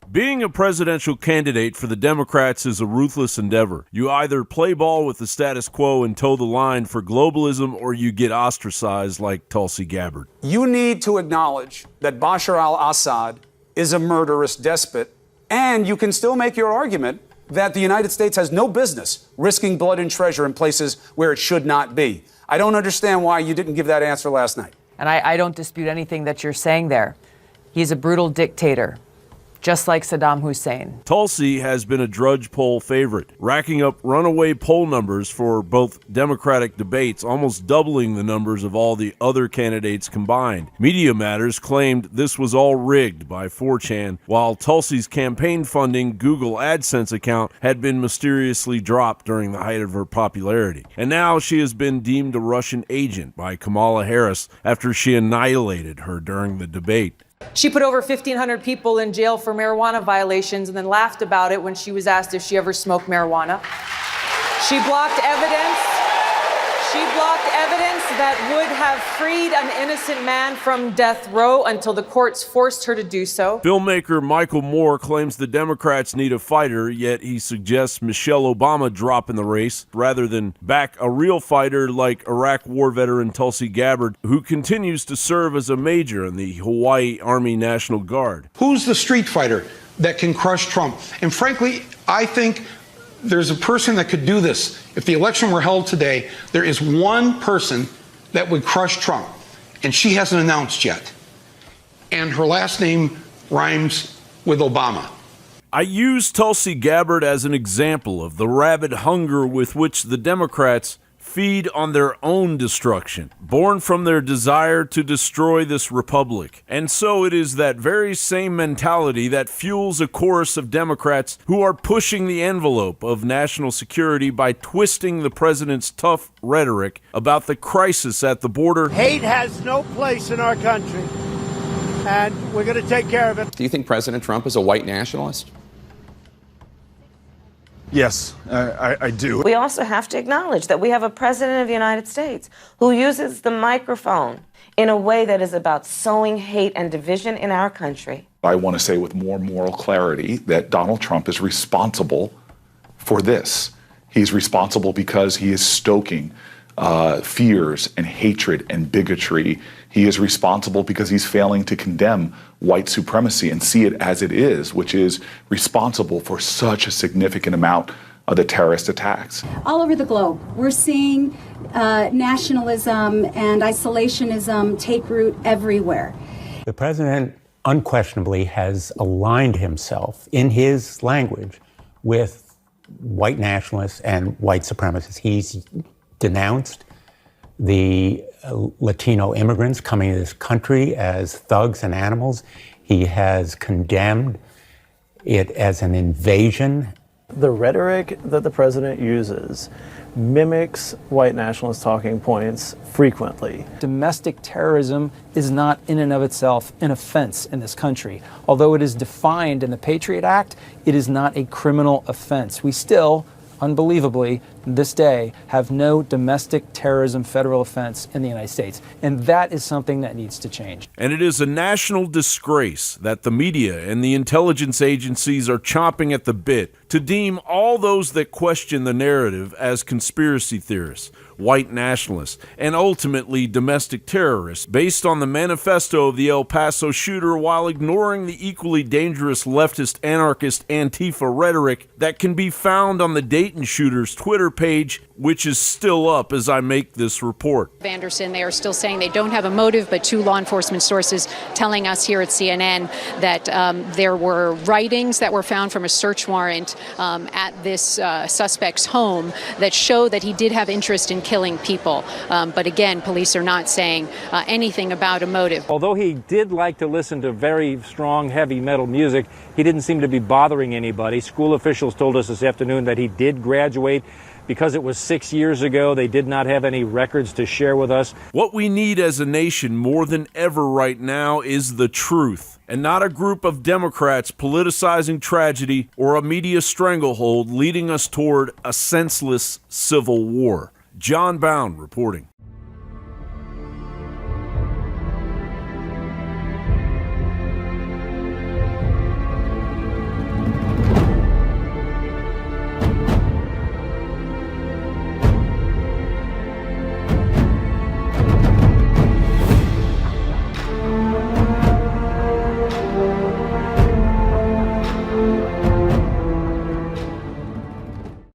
Being a presidential candidate for the Democrats is a ruthless endeavor. You either play ball with the status quo and toe the line for globalism, or you get ostracized like Tulsi Gabbard. You need to acknowledge that Bashar al-Assad is a murderous despot, and you can still make your argument that the United States has no business risking blood and treasure in places where it should not be. I don't understand why you didn't give that answer last night. And I don't dispute anything that you're saying there. He's a brutal dictator, just like Saddam Hussein. Tulsi has been a Drudge poll favorite, racking up runaway poll numbers for both Democratic debates, almost doubling the numbers of all the other candidates combined. Media Matters claimed this was all rigged by 4chan, while Tulsi's campaign funding Google Adsense account had been mysteriously dropped during the height of her popularity. And now she has been deemed a Russian agent by Kamala Harris after she annihilated her during the debate. She put over 1,500 people in jail for marijuana violations and then laughed about it when she was asked if she ever smoked marijuana. She blocked evidence. She blocked evidence that would have freed an innocent man from death row until the courts forced her to do so. Filmmaker Michael Moore claims the Democrats need a fighter, yet he suggests Michelle Obama drop in the race rather than back a real fighter like Iraq war veteran Tulsi Gabbard, who continues to serve as a major in the Hawaii Army National Guard. Who's the street fighter that can crush Trump? And frankly, I think there's a person that could do this. If the election were held today, there is one person that would crush Trump, and she hasn't announced yet. And her last name rhymes with Obama. I use Tulsi Gabbard as an example of the rabid hunger with which the Democrats feed on their own destruction, born from their desire to destroy this republic. And so it is that very same mentality that fuels a chorus of Democrats who are pushing the envelope of national security by twisting the president's tough rhetoric about the crisis at the border. Hate has no place in our country, and we're going to take care of it. Do you think President Trump is a white nationalist? Yes, I do. We also have to acknowledge that we have a president of the United States who uses the microphone in a way that is about sowing hate and division in our country. I want to say with more moral clarity that Donald Trump is responsible for this. He's responsible because he is stoking fears and hatred and bigotry. He is responsible because he's failing to condemn white supremacy and see it as it is, which is responsible for such a significant amount of the terrorist attacks. All over the globe, we're seeing nationalism and isolationism take root everywhere. The president unquestionably has aligned himself in his language with white nationalists and white supremacists. He's denounced the Latino immigrants coming to this country as thugs and animals. He has condemned it as an invasion. The rhetoric that the president uses mimics white nationalist talking points frequently. Domestic terrorism is not in and of itself an offense in this country. Although it is defined in the Patriot Act, it is not a criminal offense. We still, unbelievably, this day, have no domestic terrorism federal offense in the United States. And that is something that needs to change. And it is a national disgrace that the media and the intelligence agencies are chomping at the bit to deem all those that question the narrative as conspiracy theorists, white nationalists, and ultimately domestic terrorists based on the manifesto of the El Paso shooter, while ignoring the equally dangerous leftist, anarchist, Antifa rhetoric that can be found on the Dayton shooter's Twitter page, which is still up as I make this report. Anderson, they are still saying they don't have a motive, but two law enforcement sources telling us here at CNN that there were writings that were found from a search warrant at this suspect's home that show that he did have interest in killing people. But again, police are not saying anything about a motive. Although he did like to listen to very strong, heavy metal music, he didn't seem to be bothering anybody. School officials told us this afternoon that he did graduate. Because it was 6 years ago, they did not have any records to share with us. What we need as a nation more than ever right now is the truth, and not a group of Democrats politicizing tragedy or a media stranglehold leading us toward a senseless civil war. John Bound reporting.